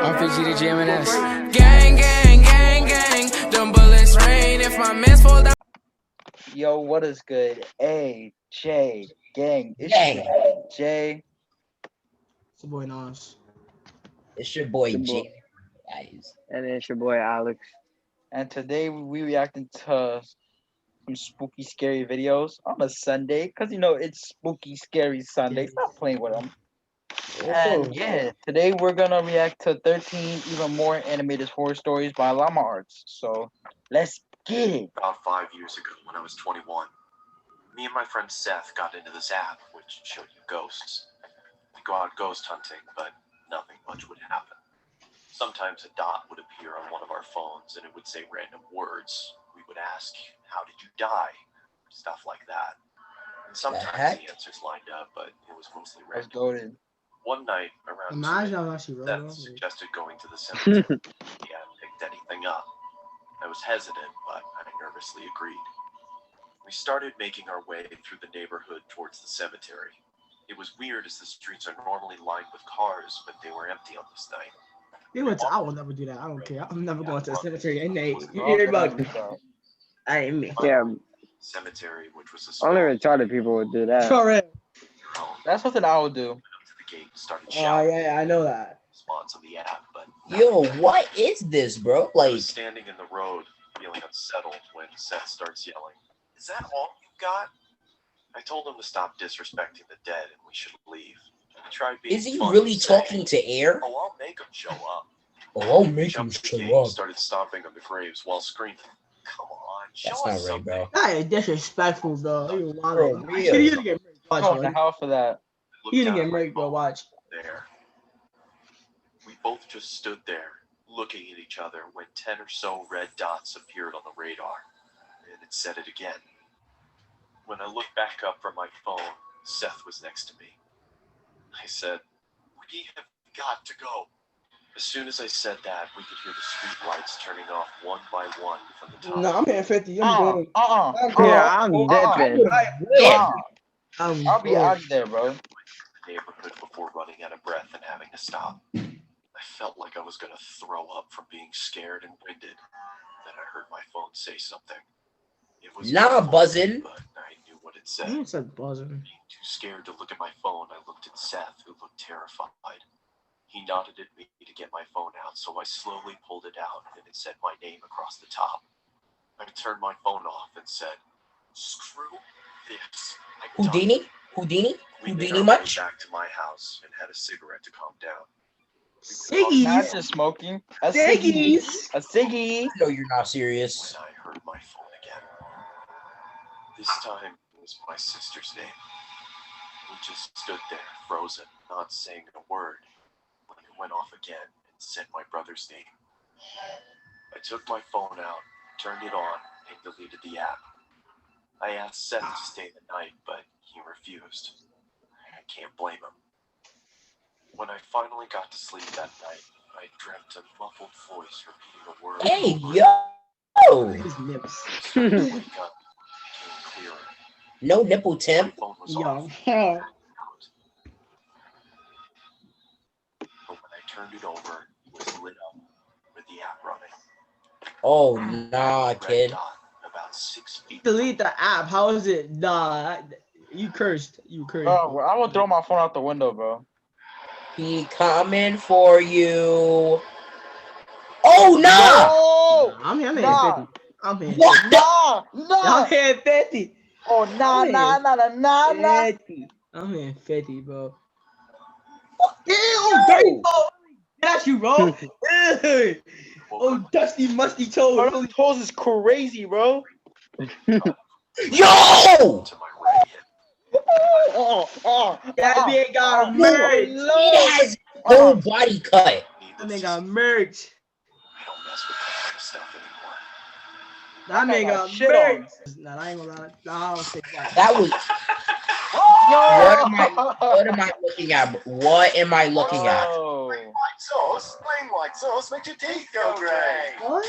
RPG to GMNS. Gang, gang, gang, gang. Them bullets rain if my mans fall down. Yo, what is good? AJ gang. It's Gang. your Jay. It's your boy Nas. It's your boy Your boy. Jay. Guys. And it's your boy Alex. And today we reacting to some spooky, scary videos on a Sunday. Because, you know, it's spooky, scary Sunday. Stop playing with them. And yeah, today we're going to react to 13 even more animated horror stories by Llama Arts. So, let's get it. About 5 years ago, when I was 21, me and my friend Seth got into this app which showed you ghosts. We'd go out ghost hunting, but nothing much would happen. Sometimes a dot would appear on one of our phones and it would say random words. We would ask, "How did you die?" Stuff like that. And sometimes the answers lined up, but it was mostly Let's random. go to One night around Imagine 2 how she wrote Seth it. suggested going to the cemetery. He hadn't picked anything up. I was hesitant, but I nervously agreed. We started making our way through the neighborhood towards the cemetery. It was weird as the streets are normally lined with cars, but they were empty on this night. I will never do that. I don't care. I'm never going to the cemetery. And Nate, you it. hear about me? I ain't me. Yeah, Cemetery, which was a small only retarded people would do that. Correct. home, That's something I would do. went up to the gate and started Oh shouting yeah, I know that. response on the app, but Yo, what is this, bro? I Like, was standing in the road, feeling unsettled when Seth starts yelling, "Is that all you got?" I told him to stop disrespecting the dead and we should leave. He tried being is he funny, really saying, talking to air? "Oh, I'll make him show up." Oh, I'll make him Jumped to the gate show and up. started stomping on the graves while screaming, "Come on, show That's us not right, something." bro. That is disrespectful, bro. You Bro, wild. real. You didn't get murked. Watch, Oh, the bro. hell for that. Looked You didn't down get at my murked, bro. phone. Watch. There. We both just stood there, looking at each other, when 10 or so red dots appeared on the radar, and it said it again. When I looked back up from my phone, Seth was next to me. I said, "We have got to go." As soon as I said that, we could hear the street lights turning off one by one from the top. No, I'm hitting 50. I'm going. Yeah, I'm dipping. I'll be out of there, bro. The neighborhood before running out of breath and having to stop. I felt like I was going to throw up from being scared and winded. Then I heard my phone say something. It was Nah, my phone, buzzing. but I knew what it said. I said buzzing. Being too scared to look at my phone, I looked at Seth, who looked terrified. He nodded at me to get my phone out, so I slowly pulled it out, and it said my name across the top. I turned my phone off and said, "Screw this. I'm done." Houdini? Houdini? We made Houdini our way much? back to my house and had a cigarette to calm down. Not Siggies. just smoking. A ciggy. Siggies. A ciggy. No, you're not serious. When I heard my phone again. This time it was my sister's name. We just stood there, frozen, not saying a word, when it went off again and said my brother's name. I took my phone out, turned it on, and deleted the app. I asked Seth to stay the night, but he refused. I can't blame him. When I finally got to sleep that night, I dreamt a muffled voice repeating a word. Hey, over yo! His nips. and over. As I wake up, it became clearer. No nipple, My Tim. phone was Yo. off. But when I turned it over, it was lit up with the app running. Oh, nah, Red kid. dot, about 6 feet. Delete the app. How is it? Nah. You cursed. You cursed. Bro, I'm gonna throw my phone out the window, bro. He coming for you. Oh, nah! No! I'm hitting Nah. 50. I'm hitting 50. What the? Nah! Nah! I'm hitting 50. Oh, nah. 50. I'm hitting 50, bro. Damn, dirty ball. That's you, bro. Hey. Oh, dusty, musty Bro, toes. those toes is crazy, bro. Yo! To my right hip. That man got merged. He has whole body cut. That Needless man to got say, merged. I don't mess with that kind of stuff anymore. That man got shit on. merged. Nah, I ain't gonna lie. Nah, I don't say that. That was. Yo! What am I looking at? What am I looking at? Oh. Plain white sauce makes your teeth go gray. What?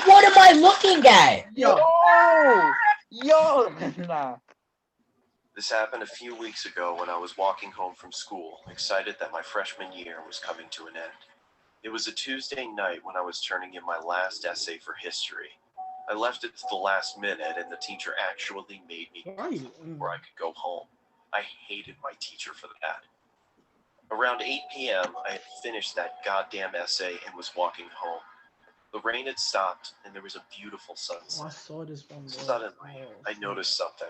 What am I looking at? Yo. Yo! Nah. This happened a few weeks ago when I was walking home from school, excited that my freshman year was coming to an end. It was a Tuesday night when I was turning in my last essay for history. I left it to the last minute and the teacher actually made me before I could go home. I hated my teacher for that. Around 8 p.m., I had finished that goddamn essay and was walking home. The rain had stopped and there was a beautiful sunset. I saw this one. Suddenly, I noticed something.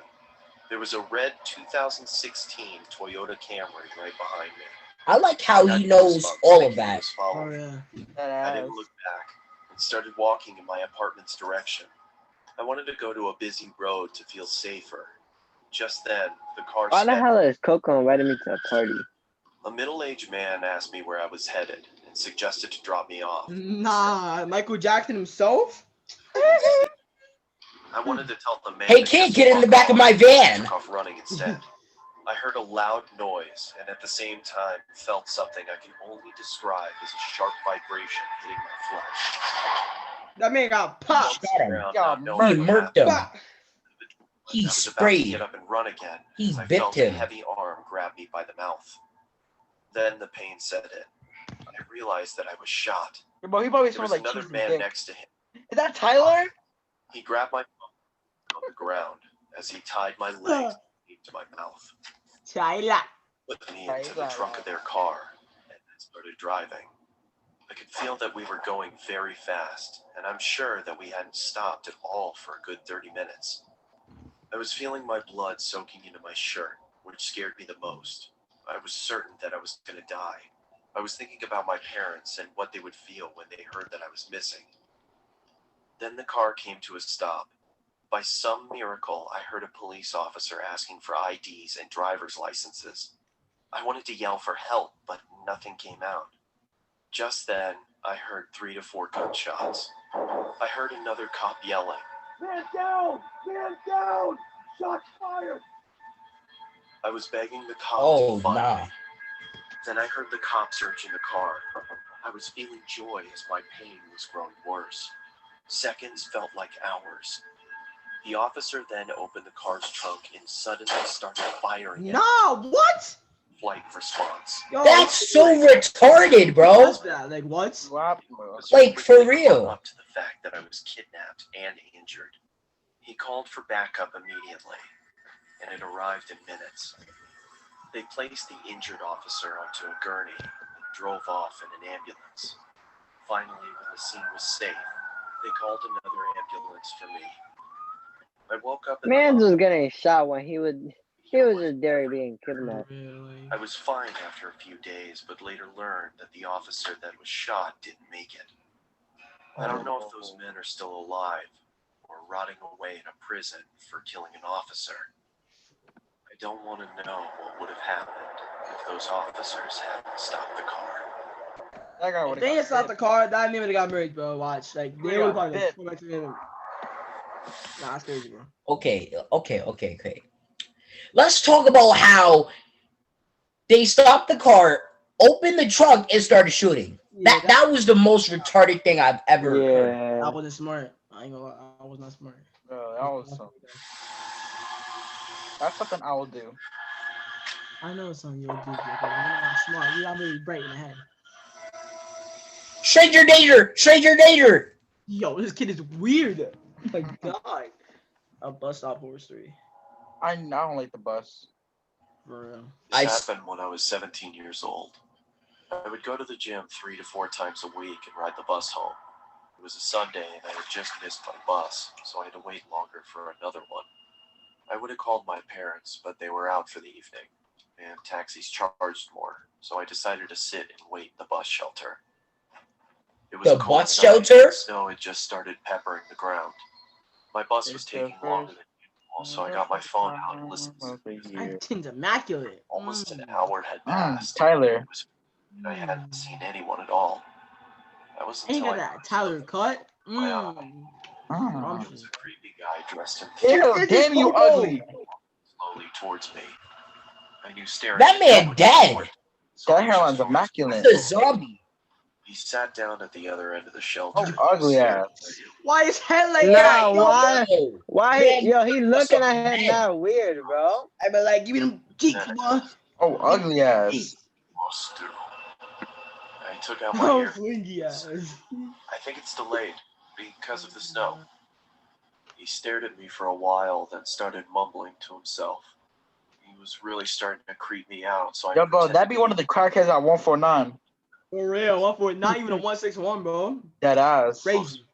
There was a red 2016 Toyota Camry right behind me. I like how he knows all of that. Oh yeah. I didn't look back and started walking in my apartment's direction. I wanted to go to a busy road to feel safer. Just then, the car Why the sped. hell is Coco inviting me to a party? A middle-aged man asked me where I was headed and suggested to drop me off. Nah, Michael Jackson himself. I wanted to tell the man. Hey to kid, just get in the fuck back of off, my but van. took off running instead. I heard a loud noise and at the same time felt something I can only describe as a sharp vibration hitting my flesh. That man got popped. Shot him. Around, Yeah, not knowing He what murked him. Pop. He I was about to sprayed. get up and run again. He as I bipped felt him. a heavy arm grab me by the mouth. Then the pain set in. I realized that I was shot. Bro, he probably There smells was like another cheese and man dick. next to him. Is that Tyler? He grabbed my phone on the ground as he tied my legs to my mouth, Tyler. put me into the trunk of their car, and then started driving. I could feel that we were going very fast, and I'm sure that we hadn't stopped at all for a good 30 minutes. I was feeling my blood soaking into my shirt, which scared me the most. I was certain that I was going to die. I was thinking about my parents and what they would feel when they heard that I was missing. Then the car came to a stop. By some miracle, I heard a police officer asking for IDs and driver's licenses. I wanted to yell for help, but nothing came out. Just then, I heard 3 to 4 gunshots. I heard another cop yelling, "Man down! Man down! Shots fired!" I was begging the cop Oh, to find nah. me. Then I heard the cop searching the car. I was feeling joy as my pain was growing worse. Seconds felt like hours. The officer then opened the car's trunk and suddenly started firing at Nah, what? flight response. Yo, That's so retarded, bro. What's that? Like what? Swap, bro. Was Like, for quickly real. caught up to the fact that I was kidnapped and injured. He called for backup immediately, and it arrived in minutes. They placed the injured officer onto a gurney and drove off in an ambulance. Finally, when the scene was safe, they called another ambulance for me. I woke up in the Mans was hospital. getting shot when he was just there being kidnapped. Really? I was fine after a few days, but later learned that the officer that was shot didn't make it. I don't know if those men are still alive or rotting away in a prison for killing an officer. I don't want to know what would have happened if those officers hadn't stopped the car. That guy If would've they got ain't stopped the bit. car, that nigga would've got married, bro. Watch. Like, they got would probably bit. go back to him. Nah, that's crazy, bro. Okay. Let's talk about how they stopped the car, opened the trunk, and started shooting. Yeah, That was the most retarded thing I've ever heard. I Yeah. wasn't smart. I ain't gonna lie. I was not smart. Bro, that was some. That's something I will do. I know something you'll do, bro. You're not smart. You're not really bright in the head. Stranger danger! Stranger danger! Yo, this kid is weird. Oh my god. A bus stop horse 3. I don't like the bus. For real. This happened when I was 17 years old. I would go to the gym 3 to 4 times a week and ride the bus home. It was a Sunday and I had just missed my bus, so I had to wait longer for another one. I would have called my parents, but they were out for the evening, and taxis charged more, so I decided to sit and wait in the bus shelter. It was The a cold bus night, and shelter? the snow had just started peppering the ground. My bus was taking longer than usual, so I got my phone out and listened to the music. That kid's immaculate. Almost an hour had passed. Tyler. It was, I hadn't seen anyone at all. That was Ain't until got I that noticed Tyler something cut. my eye. Mm. It was a creepy guy dressed in Ew, This is damn you Coco. ugly. slowly towards me. I knew staring That at man was dead. important, so That I hairline's just immaculate. The zombie. He sat down at the other end of the shelter. Oh, and ugly stared ass. at me. Why is head like Nah, that? Yo, why? Yo, Why? man, Yo, he looking some at him men. now weird, bro. I be like, give me them cheeks, boy. Oh, ugly ass. Must do. I took out my Oh, ear. flingy ass. I think it's delayed because of the snow. He stared at me for a while, then started mumbling to himself. He was really starting to creep me out, so I Yo, bro, pretended that'd be one of the crackheads at 149. For real, 140, not even a 161, bro. That ass. Crazy.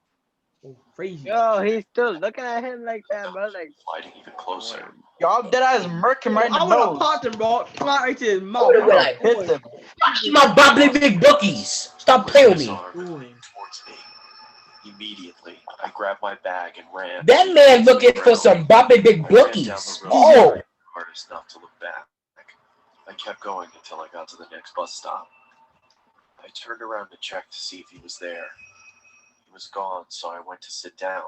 Oh, crazy. Yo, he's still looking at him like that, bro. Like, sliding even closer. Yo, I'm dead ass murking right in I the would have nose. popped him, bro. Come out right to his mouth. would've been Bro, like, hit them. Eat my bubbly big bookies. Stop playing with His me. arm and leaned towards me. Immediately, I grabbed my bag and ran. That man looking for some bubbly big I ran down bookies. the road, Oh, trying hardest not to look back. I kept going until I got to the next bus stop. I turned around to check to see if he was there. He was gone, so I went to sit down.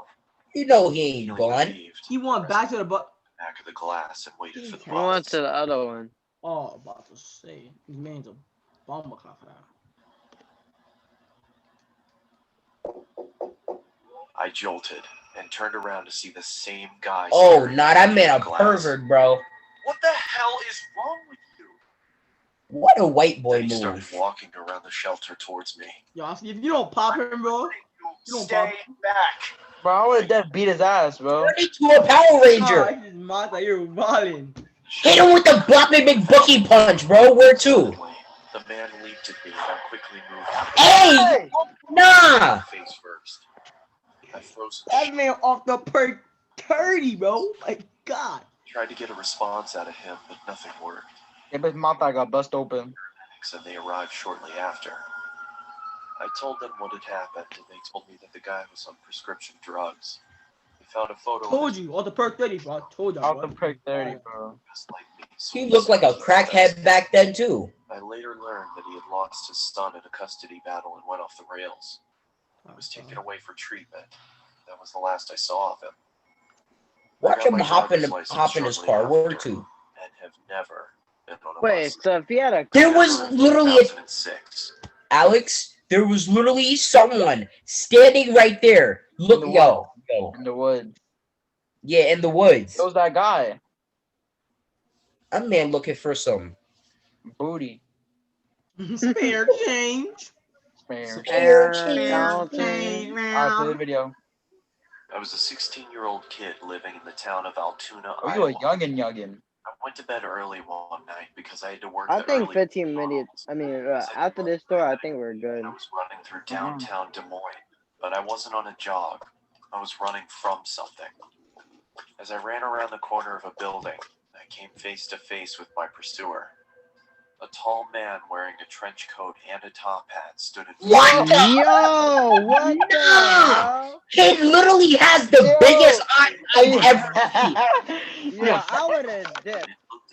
you know he ain't Feeling gone. relieved, He went back to the butt. back of the glass and waited for the he went bus. to the other one. Oh, about to say. This man's a bomber clock for that. I jolted and turned around to see the same guy. Oh, staring nah, at that me man through a the glass. pervert, bro. What the hell is wrong with you? What a white boy Then he started move. walking around the shelter towards me. Yo, if you don't pop him, bro. You don't Stay pop. back. Bro, I would have beat his ass, bro. Turn into a Power Ranger. Ah, he's mad that you're balling. Hit him with the bubbly big bookie punch, bro. Where to? Suddenly, the man leaped at me and I quickly moved out of Hey, nah. his face first. I froze That man off the perk 30, bro. My God. tried to get a response out of him, but nothing worked. Yeah, but his mouth got bust open. And they arrived shortly after. I told them what had happened, and they told me that the guy was on prescription drugs. They found a photo Told you, off the perk 30, bro. I told you. Off the prick 30, bro. just like me. So He looked like a crackhead back then too. I later learned that he had lost his son in a custody battle and went off the rails. He was taken away for treatment. That was the last I saw of him. Watch him hop in his car. Where to? And have never been on a Wait, bus. so if he had a There was literally a 2006. Alex. There was literally someone standing right there. Look, In the yo. In the woods. Yeah, in the woods. It was that guy. A man looking for some. Booty. Spare change. Man. don't Change, Alright, play the man. video. I was a 16-year-old kid living in the town of Altoona, Oh, you a Iowa. youngin'. I went to bed early one night because I had to work. I the think early 15 minutes. I mean, after this store, I think we're good. I was running through downtown Des Moines, but I wasn't on a jog. I was running from something. As I ran around the corner of a building, I came face to face with my pursuer. A tall man wearing a trench coat and a top hat stood in What the? Yo, what the hell? He literally has the Yo. biggest eye I've ever seen. Yo, I would have dipped.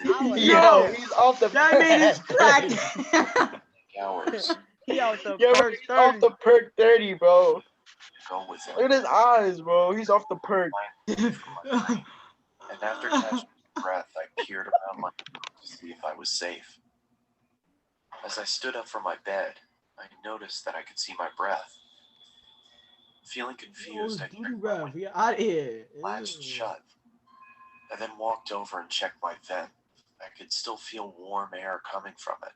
I would've Yo, dipped. he's off the That man is cracked. hours. He out the Yo, first he's off 30. the perk 30, bro. Go with him. Look at his eyes, bro. He's off the perk. And after catching my breath, I peered around my room to see if I was safe. As I stood up from my bed, I noticed that I could see my breath. Feeling confused, I turned my window, Get out of here. latched shut. I then walked over and checked my vent. I could still feel warm air coming from it.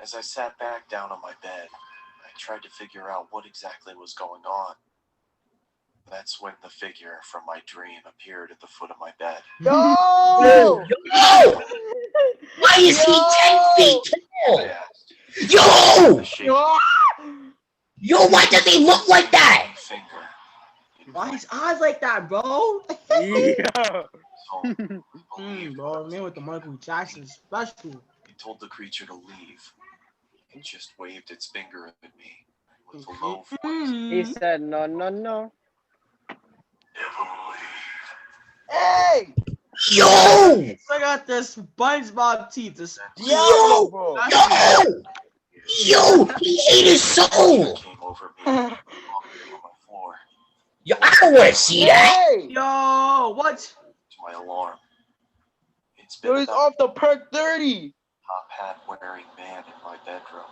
As I sat back down on my bed, I tried to figure out what exactly was going on. That's when the figure from my dream appeared at the foot of my bed. Yo! Yo! Why is he 10 feet I tall? asked, Yo! the shape Yo! Yo, why does he look like that? finger. It Why his eyes like that, bro? Yeah. told, believed Bro, what I was man with the looking at. Michael Jackson special. He told the creature to leave. It just waved its finger at me with a low voice. He said, no, no, no. Never leave. Hey! Yo! I got the SpongeBob teeth. This Yo, bro. Yo! Yo! He ate his soul! Came over me and knocked me on my floor. Yo, I don't want to see that! Hey! Yo, what? To my alarm. It's been Yo, he's about off the perk 30. top hat wearing man in my bedroom.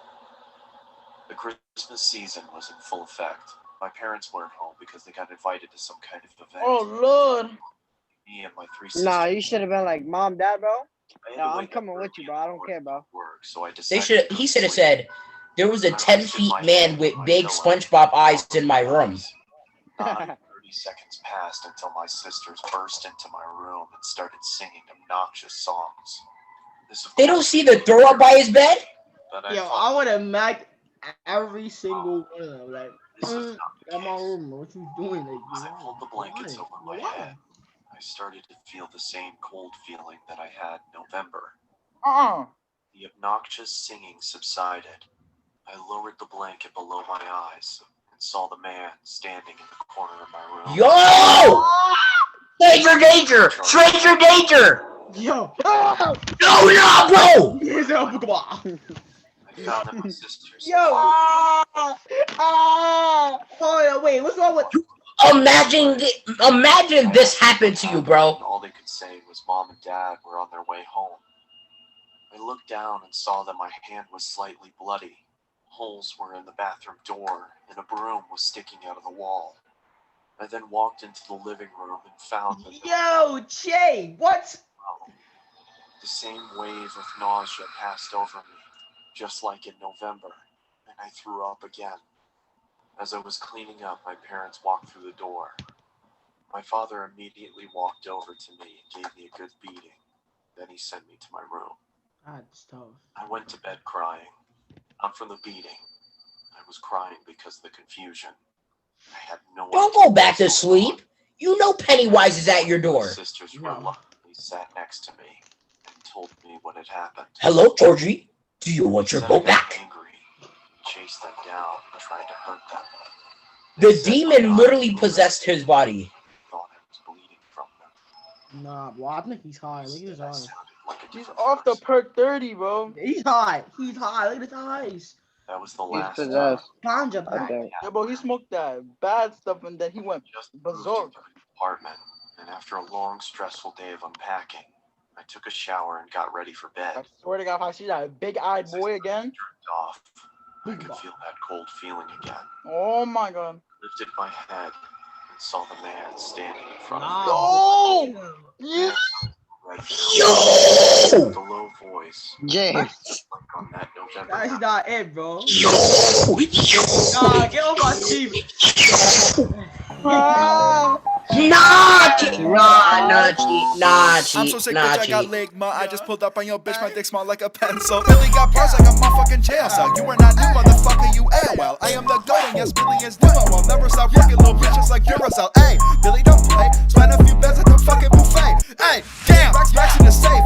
The Christmas season was in full effect. My parents weren't home because they got invited to some kind of event. Oh Lord. Me and my 3 sisters. Nah, you should have been like, Mom, Dad, bro. I had No, to I'm wake up coming with early you, in bro. the I don't care, morning bro. to Work, so I They decided should. to He go should have sleep. said, "There was a I 10 rested feet my man head with on my big pillow. SpongeBob eyes in my room." Not even 30 seconds passed until my sisters burst into my room and started singing obnoxious songs. This, of They don't course, see the throw up by his bed. but I Yo, thought I would have macked every single one of them. Like, this was not the in my case. room, what you doing? Like, As I pulled the blankets over my Why? head, I started to feel the same cold feeling that I had in November. The obnoxious singing subsided. I lowered the blanket below my eyes and saw the man standing in the corner of my room. Yo! Stranger danger! Stranger danger! Yo, No, no, bro! here's a Pokeball. I found that my sisters. Yo, hold on, wait, what's wrong with? Imagine this happened to you, bro. All they could say was Mom and Dad were on their way home. I looked down and saw that my hand was slightly bloody. Holes were in the bathroom door, and a broom was sticking out of the wall. I then walked into the living room and found that Yo, Che, what? the same wave of nausea passed over me, just like in November, and I threw up again. As I was cleaning up, my parents walked through the door. My father immediately walked over to me and gave me a good beating. Then he sent me to my room. That's tough. I went to bed crying. Not from the beating. I was crying because of the confusion. I had no Don't idea go back to what was going sleep. You know Pennywise is at your on. door. My sisters No. reluctantly sat next to me and told me what had happened. Hello, Georgie. Do you want your Said I boat got back? angry, chased them down, and tried to hurt them. The They said my demon eyes literally were possessed red. his body. Thought I was bleeding from them. Nah, bro, I think he's high. Look at his I eyes. sounded like a He's different off the person. perk 30, bro. He's high. He's high. Look at his eyes. That was the He's last time possessed, Panja I back. think. Yeah, bro, he smoked that bad stuff and then he went just moved berserk. into an apartment, and after a long, stressful day of unpacking, I took a shower and got ready for bed. I swear to God, if I see that big-eyed boy again, Jerked off. I could feel that cold feeling again. oh my God. Lifted my head and saw the man standing in front Nah. of Oh! Yeah. me. Right Yo! with a low voice, James. like on that November That's night. not it, bro. Yo! Nah, get off my TV. Ah. Nah, I'm so sick, bitch, I got cheat. ligma. I just pulled up on your bitch, my dick small like a pencil. Billy got bars like a motherfucking jail cell. You are not new, motherfucker, you AOL. I am the goat, and yes, Billy is new. I will never stop working, little bitches like Duracell. Hey, Billy, don't play. Spend a few bets at the fucking buffet. Hey, damn, racks in the safe.